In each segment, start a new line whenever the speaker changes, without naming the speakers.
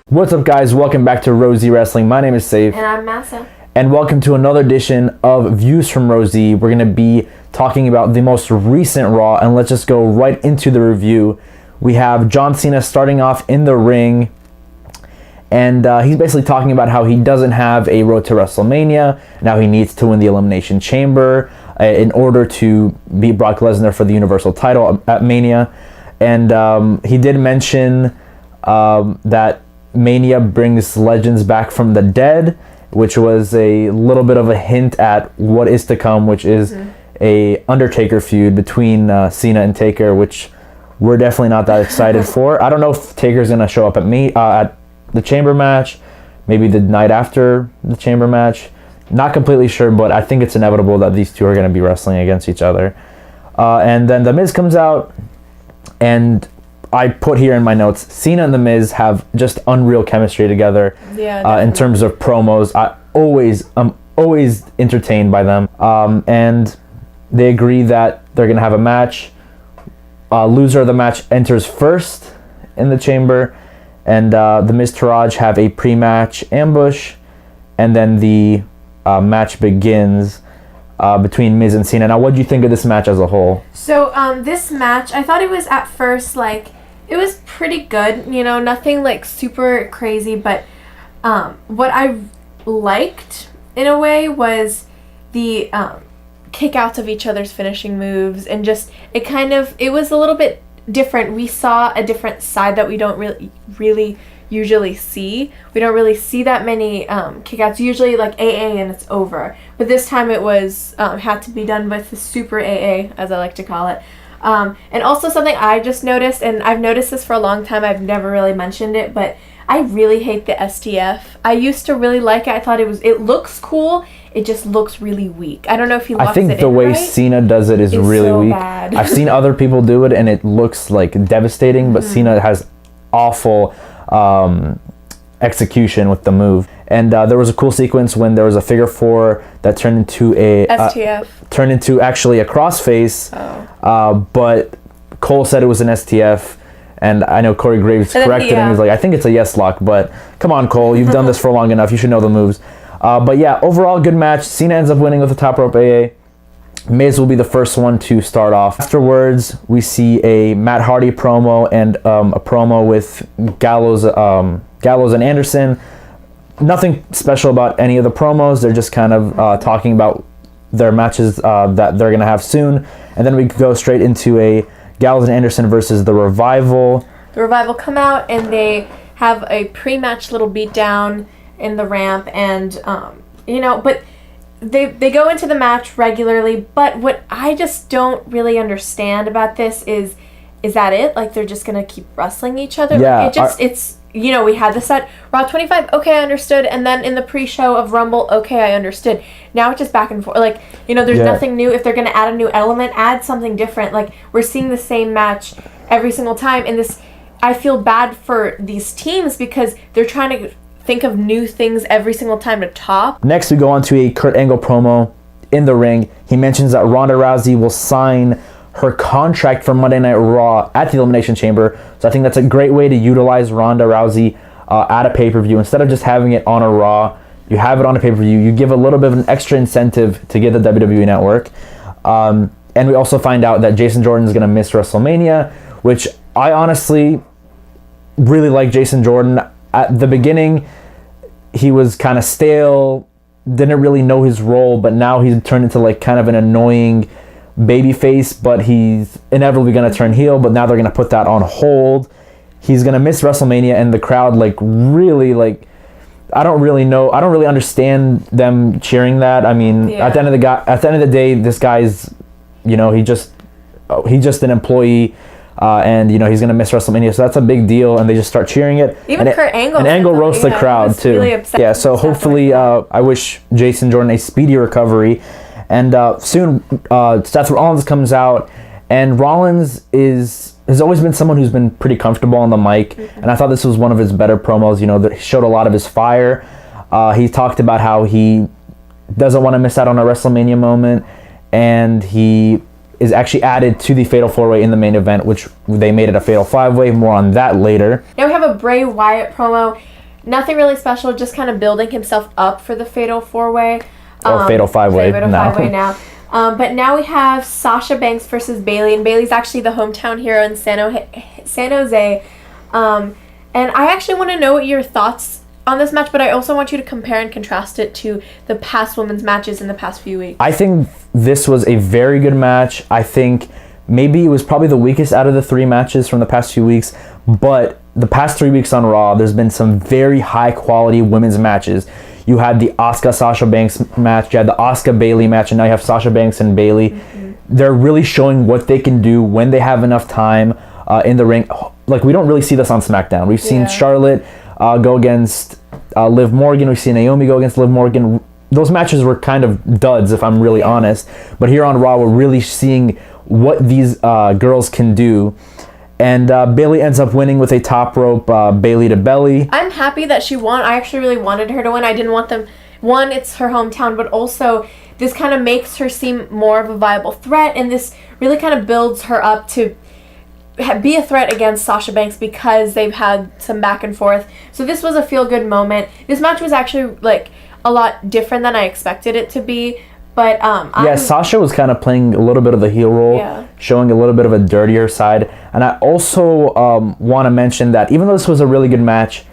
What's up, guys? Welcome back to Rosie Wrestling. My name is Saif.
And I'm Massa.
And welcome to another edition of Views from Rosie. We're going to be talking about the most recent Raw, and let's just go right into the review. We have John Cena starting off in the ring, and he's basically talking about how he doesn't have a road to WrestleMania. Now he needs to win the Elimination Chamber in order to beat Brock Lesnar for the Universal title at Mania. And he did mention that Mania brings legends back from the dead, which was a little bit of a hint at what is to come, which is a Undertaker feud between Cena and Taker, which we're definitely not that excited for. I don't know if Taker's going to show up at the Chamber match, maybe the night after the Chamber match. Not completely sure, but I think it's inevitable that these two are going to be wrestling against each other. And then The Miz comes out, and I put here in my notes, Cena and The Miz have just unreal chemistry together.
Yeah,
in terms of promos. I'm always entertained by them. And they agree that they're going to have a match. Loser of the match enters first in the Chamber. And The Miz Taraj have a pre-match ambush. And then the match begins between Miz and Cena. Now, what do you think of this match as a whole?
So, this match, I thought it was at first, it was pretty good, nothing super crazy, but what I liked in a way was the kickouts of each other's finishing moves, and just it was a little bit different. We saw a different side that we don't really usually see. We don't really see that many kickouts. Usually AA and it's over, but this time it was had to be done with the super AA, as I like to call it. And also something I just noticed, and I've noticed this for a long time, I've never really mentioned it, but I really hate the STF. I used to really like it. I thought it looks cool. It just looks really weak. I don't know if he locks it in right.
I think the way Cena does it is really so weak.
Bad.
I've seen other people do it, and it looks devastating, but Cena has awful execution with the move. And there was a cool sequence when there was a figure four that turned into a
STF.
Turned into actually a crossface. But Cole said it was an STF, and I know Corey Graves corrected him. He's like, I think it's a yes lock, but come on, Cole, you've done this for long enough. You should know the moves. But yeah, overall good match. Cena ends up winning with the top rope AA. Miz will be the first one to start off. Afterwards, we see a Matt Hardy promo and a promo with Gallows and Anderson. Nothing special about any of the promos. They're just kind of talking about their matches that they're going to have soon. And then we go straight into a Gallows and Anderson versus The Revival.
The Revival come out and they have a pre-match little beatdown in the ramp. And, but they go into the match regularly. But what I just don't really understand about this is that it? They're just going to keep wrestling each other?
Yeah.
We had this at Raw 25, okay, I understood, and then in the pre-show of Rumble, okay, I understood. Now it's just back and forth. There's nothing new. If they're going to add a new element, add something different. We're seeing the same match every single time, and I feel bad for these teams because they're trying to think of new things every single time to top.
Next, we go on to a Kurt Angle promo in the ring. He mentions that Ronda Rousey will sign her contract for Monday Night Raw at the Elimination Chamber. So I think that's a great way to utilize Ronda Rousey at a pay-per-view. Instead of just having it on a Raw, you have it on a pay-per-view. You give a little bit of an extra incentive to get the WWE Network. And we also find out that Jason Jordan is going to miss WrestleMania, which I honestly really like Jason Jordan. At the beginning, he was kind of stale, didn't really know his role, but now he's turned into kind of an annoying babyface, but he's inevitably going to turn heel, but now they're going to put that on hold. He's going to miss WrestleMania, and the crowd really I don't really understand them cheering that. I mean, at the end of the day, this guy's he's just an employee, and he's going to miss WrestleMania, so that's a big deal, and they just start cheering it.
Even Kurt Angle.
And Angle roasts the crowd too.
Really upset.
Yeah, so hopefully I wish Jason Jordan a speedy recovery. And soon, Seth Rollins comes out, and Rollins has always been someone who's been pretty comfortable on the mic, and I thought this was one of his better promos. That he showed a lot of his fire. He talked about how he doesn't want to miss out on a WrestleMania moment, and he is actually added to the Fatal 4-Way in the main event, which they made it a Fatal 5-Way. More on that later.
Now we have a Bray Wyatt promo. nothing really special, just kind of building himself up for the Fatal 4-Way.
Or Fatal 5-Way
Fatal
now.
5-Way now. But now we have Sasha Banks versus Bayley, and Bayley's actually the hometown hero in San Jose. And I actually want to know what your thoughts on this match, but I also want you to compare and contrast it to the past women's matches in the past few weeks.
I think this was a very good match. I think maybe it was probably the weakest out of the 3 matches from the past few weeks, but the past 3 weeks on Raw, there's been some very high quality women's matches. You had the Asuka Sasha Banks match, you had the Asuka Bayley match, and now you have Sasha Banks and Bayley. Mm-hmm. They're really showing what they can do when they have enough time in the ring. Like, we don't really see this on SmackDown. We've seen Charlotte go against Liv Morgan. We've seen Naomi go against Liv Morgan. Those matches were kind of duds, if I'm really honest. But here on Raw, we're really seeing what these girls can do. And Bayley ends up winning with a top rope Bayley to belly.
I'm happy that she won. I actually really wanted her to win. I didn't want them. One, it's her hometown, but also this kind of makes her seem more of a viable threat, and this really kind of builds her up to be a threat against Sasha Banks because they've had some back and forth. So this was a feel-good moment. This match was actually like a lot different than I expected it to be. But
Sasha was kind of playing a little bit of the heel role, showing a little bit of a dirtier side. And I also want to mention that even though this was a really good match,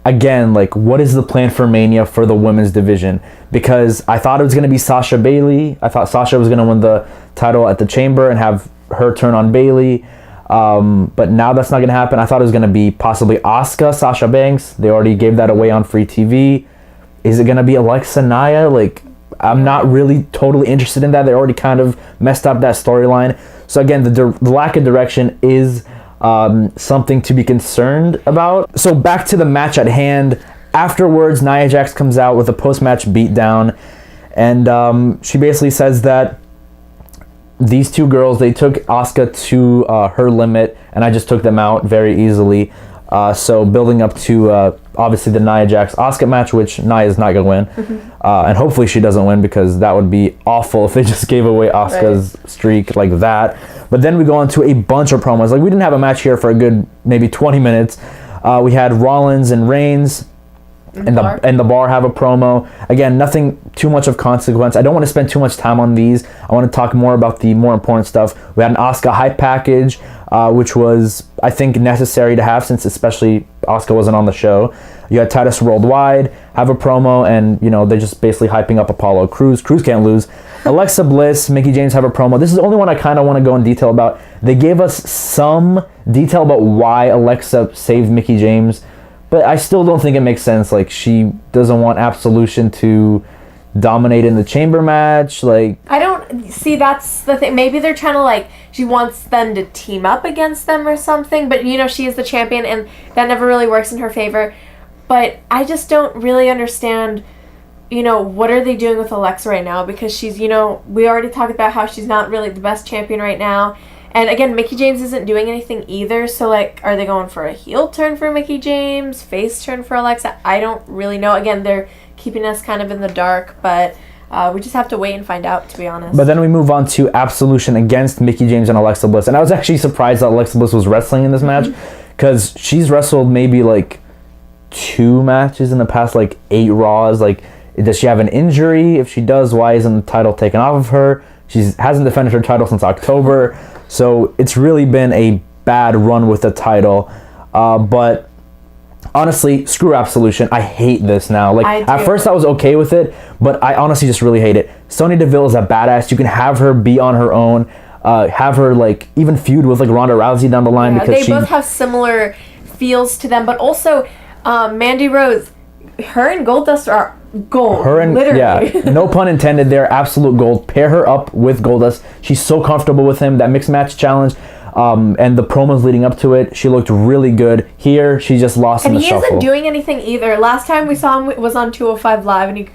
again, like, what is the plan for Mania for the women's division? Because I thought it was going to be Sasha Bayley. I thought Sasha was going to win the title at the Chamber and have her turn on Bayley. But now that's not going to happen. I thought it was going to be possibly Asuka, Sasha Banks. They already gave that away on free TV. Is it going to be Alexa Nia? Like, I'm not really totally interested in that. They already kind of messed up that storyline. So again, the lack of direction is something to be concerned about. So back to the match at hand. Afterwards, Nia Jax comes out with a post-match beatdown, and she basically says that these two girls, they took Asuka to her limit, and I just took them out very easily. So building up to obviously the Nia Jax Asuka match, which Nia is not going to win. Mm-hmm. And hopefully she doesn't win, because that would be awful if they just gave away Asuka's streak like that. But then we go on to a bunch of promos. Like, we didn't have a match here for a good maybe 20 minutes. We had Rollins and Reigns and the bar have a promo. Again, nothing too much of consequence. I don't want to spend too much time on these. I want to talk more about the more important stuff. We had an Asuka hype package, which was, I think, necessary to have, since especially Asuka wasn't on the show. You had Titus Worldwide have a promo, and they're just basically hyping up Apollo Crews. Crews can't lose. Alexa Bliss, Mickie James have a promo. This is the only one I kind of want to go in detail about. They gave us some detail about why Alexa saved Mickie James, but I still don't think it makes sense. Like, she doesn't want Absolution to dominate in the Chamber match. Like,
I don't see, that's the thing. Maybe they're trying to, like, she wants them to team up against them or something, but she is the champion, and that never really works in her favor. But I just don't really understand, what are they doing with Alexa right now? Because she's, we already talked about how she's not really the best champion right now. And again, Mickie James isn't doing anything either. So, like, are they going for a heel turn for Mickie James? Face turn for Alexa? I don't really know. Again, they're keeping us kind of in the dark, but we just have to wait and find out, to be honest.
But then we move on to Absolution against Mickie James and Alexa Bliss. And I was actually surprised that Alexa Bliss was wrestling in this match, because she's wrestled maybe, like, 2 matches in the past, like, 8 Raws. Like, does she have an injury? If she does, why isn't the title taken off of her? She hasn't defended her title since October. So it's really been a bad run with the title. But honestly, screw Absolution. I hate this now. Like, at first I was okay with it, but I honestly just really hate it. Sonya Deville is a badass. You can have her be on her own. Have her, like, even feud with, like, Ronda Rousey down the line.
Yeah, because they both have similar feels to them. But also, Mandy Rose, her and Goldust are gold. Literally.
Yeah, no pun intended there. Absolute gold. Pair her up with Goldust. She's so comfortable with him. That mixed match challenge, and the promos leading up to it, she looked really good. Here, she just lost in the shuffle.
And he isn't doing anything either. Last time we saw him was on 205 Live, and he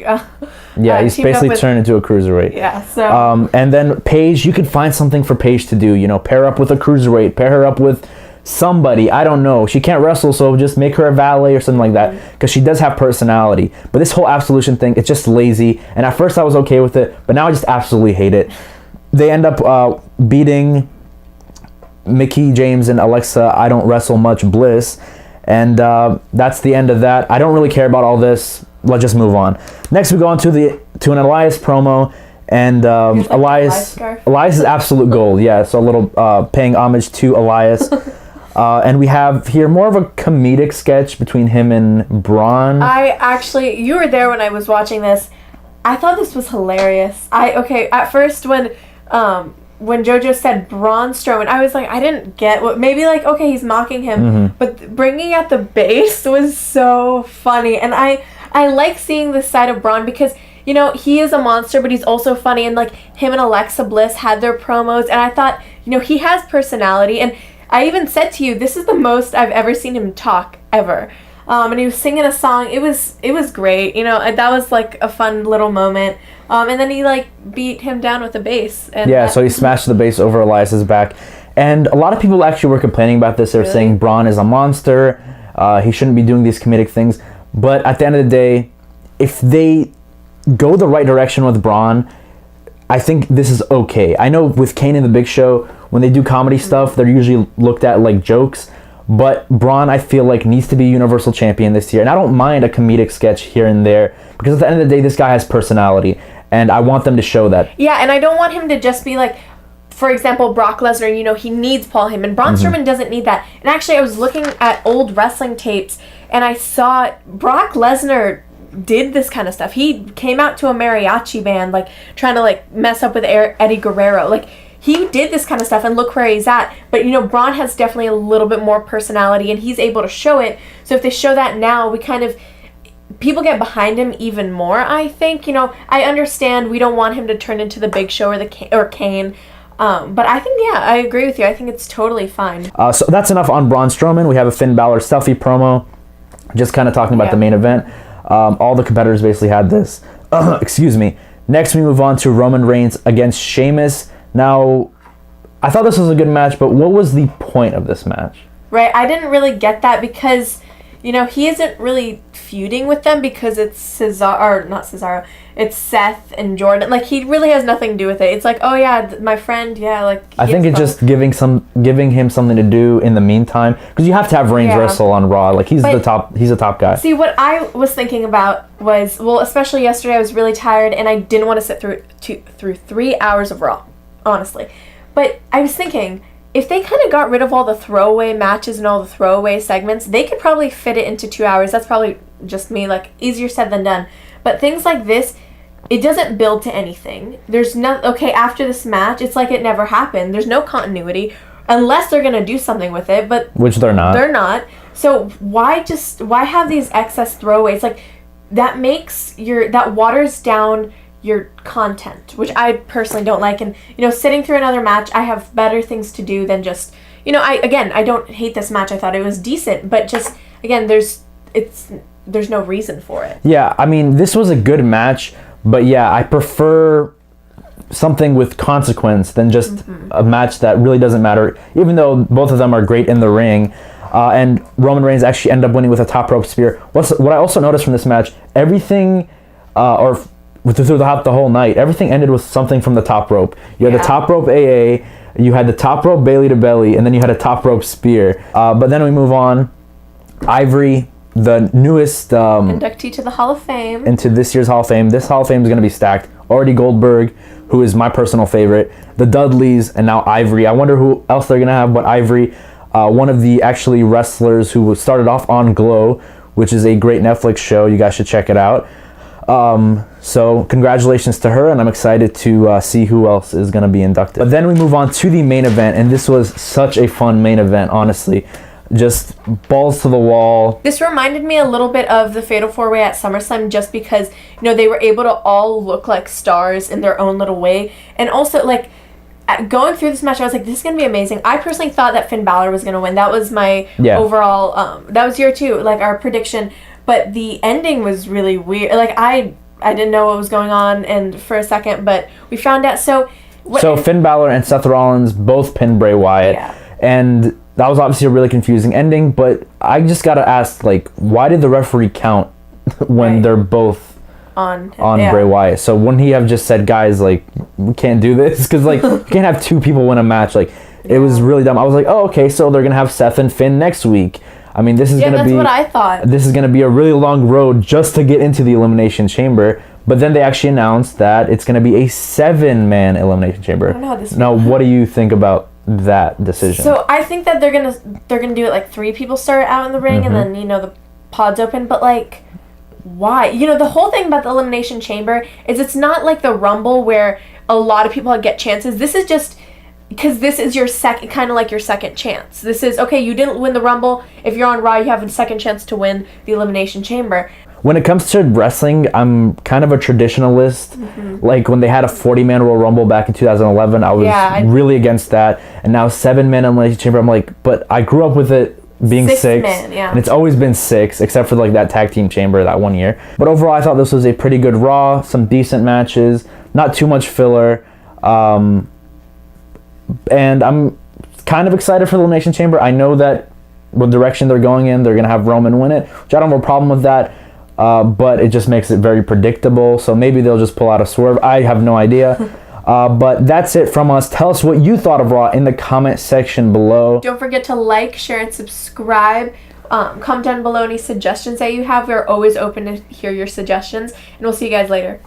he's basically turned into a cruiserweight.
Yeah. So.
And then Paige, you could find something for Paige to do. Pair up with a cruiserweight. Pair her up with somebody. I don't know. She can't wrestle, so just make her a valet or something like that, because she does have personality. But this whole Absolution thing, it's just lazy. And at first I was okay with it, but now I just absolutely hate it. They end up beating Mickie James and Alexa I don't wrestle much Bliss, And that's the end of that. I don't really care about all this. Let's just move on. Next, we go on to an Elias promo, and Elias is absolute gold. Yeah, so a little paying homage to Elias. And we have here more of a comedic sketch between him and Braun.
You were there when I was watching this. I thought this was hilarious. At first when JoJo said Braun Strowman, I was like, I didn't get what, maybe like, okay, he's mocking him, but bringing out the bass was so funny. And I like seeing this side of Braun because, you know, he is a monster, but he's also funny. And like him and Alexa Bliss had their promos, and I thought, you know, he has personality. And I even said to you, this is the most I've ever seen him talk ever. And he was singing a song. It was great. You know, that was like a fun little moment. And then he like beat him down with the bass. And
so he smashed the bass over Elias's back. And a lot of people actually were complaining about this. They're saying Braun is a monster. He shouldn't be doing these comedic things. But at the end of the day, if they go the right direction with Braun, I think this is okay. I know with Kane and the Big Show, when they do comedy stuff, they're usually looked at like jokes. But Braun, I feel like, needs to be Universal Champion this year. And I don't mind a comedic sketch here and there, because at the end of the day, this guy has personality. And I want them to show that.
Yeah, and I don't want him to just be like, for example, Brock Lesnar, you know, he needs Paul Heyman. Braun Strowman doesn't need that. And actually, I was looking at old wrestling tapes, and I saw Brock Lesnar did this kind of stuff. He came out to a mariachi band, like, trying to, like, mess up with Eddie Guerrero. Like, he did this kind of stuff, and look where he's at. But, you know, Braun has definitely a little bit more personality, and he's able to show it. So if they show that now, people get behind him even more, I think. You know, I understand we don't want him to turn into the Big Show or Kane. But I think, yeah, I agree with you. I think it's totally fine.
So that's enough on Braun Strowman. We have a Finn Balor selfie promo, just kind of talking about the main event. All the competitors basically had this. Excuse me. Next, we move on to Roman Reigns against Sheamus. Now, I thought this was a good match, but what was the point of this match?
Right, I didn't really get that because, you know, he isn't really feuding with them because it's it's Seth and Jordan. Like, he really has nothing to do with it. It's like, oh yeah, my friend, yeah, like.
I think it's just giving him something to do in the meantime, because you have to have Reigns wrestle on Raw. Like, he's the top guy.
See, what I was thinking about was, well, especially yesterday, I was really tired and I didn't want to sit through 3 hours of Raw, honestly. But I was thinking, if they kind of got rid of all the throwaway matches and all the throwaway segments, they could probably fit it into 2 hours. That's probably just me, like, easier said than done. But things like this, it doesn't build to anything. There's no, okay, after this match, it's like it never happened. There's no continuity, unless they're going to do something with it, but...
Which they're not.
They're not. So why have these excess throwaways? Like, that waters down your content, which I personally don't like. And, you know, sitting through another match, I have better things to do than just, you know, I don't hate this match. I thought it was decent, but just, again, there's no reason for it.
Yeah, I mean, this was a good match, but yeah, I prefer something with consequence than just a match that really doesn't matter, even though both of them are great in the ring. And Roman Reigns actually ended up winning with a top rope spear. What I also noticed from this match, everything, throughout the whole night, everything ended with something from the top rope. You had the top rope AA, you had the top rope Bailey to belly, and then you had a top rope spear. But then we move on. Ivory, the newest
inductee to the Hall of Fame.
Into this year's Hall of Fame. This Hall of Fame is going to be stacked. Already Goldberg, who is my personal favorite, the Dudleys, and now Ivory. I wonder who else they're going to have but Ivory. One of the actually wrestlers who started off on Glow, which is a great Netflix show. You guys should check it out. So congratulations to her, and I'm excited to see who else is going to be inducted. But then we move on to the main event, and this was such a fun main event, honestly. Just balls to the wall.
This reminded me a little bit of the Fatal 4-Way at SummerSlam, just because, you know, they were able to all look like stars in their own little way. And also, like, going through this match, I was like, this is going to be amazing. I personally thought that Finn Balor was going to win. That was my overall, that was your too, like, our prediction. But the ending was really weird. Like, I didn't know what was going on and for a second, but we found out. So
Finn Balor and Seth Rollins both pinned Bray Wyatt. Yeah. And that was obviously a really confusing ending, but I just got to ask, like, why did the referee count when they're both on Bray Wyatt? So wouldn't he have just said, guys, like, we can't do this? Because, like, you can't have two people win a match. Like, it was really dumb. I was like, oh, okay, so they're going to have Seth and Finn next week. I mean, this is
Yeah,
going to
that's
be
what I thought.
this is going to be a really long road just to get into the Elimination Chamber. But then they actually announced that it's going to be a 7-man Elimination Chamber.
I don't know how this
Now, what do you think about that decision?
So I think that they're gonna do it like 3 people start out in the ring and then the pods open. But like, why? The whole thing about the Elimination Chamber is it's not like the Rumble where a lot of people get chances. This is just because this is your second, kind of like your second chance. This is, okay, you didn't win the Rumble. If you're on Raw, you have a second chance to win the Elimination Chamber.
When it comes to wrestling, I'm kind of a traditionalist. Like when they had a 40-man Royal Rumble back in 2011, I was really against that. And now 7-man Elimination Chamber, I'm like, but I grew up with it being 6.
Man, yeah.
And it's always been 6, except for like that tag team chamber that one year. But overall, I thought this was a pretty good Raw, some decent matches, not too much filler. And I'm kind of excited for the Elimination Chamber. I know that the direction they're going in, they're going to have Roman win it, which I don't have a problem with that. But it just makes it very predictable. So maybe they'll just pull out a swerve. I have no idea. But that's it from us. Tell us what you thought of Raw in the comment section below.
Don't forget to like, share, and subscribe. Comment down below any suggestions that you have. We're always open to hear your suggestions. And we'll see you guys later.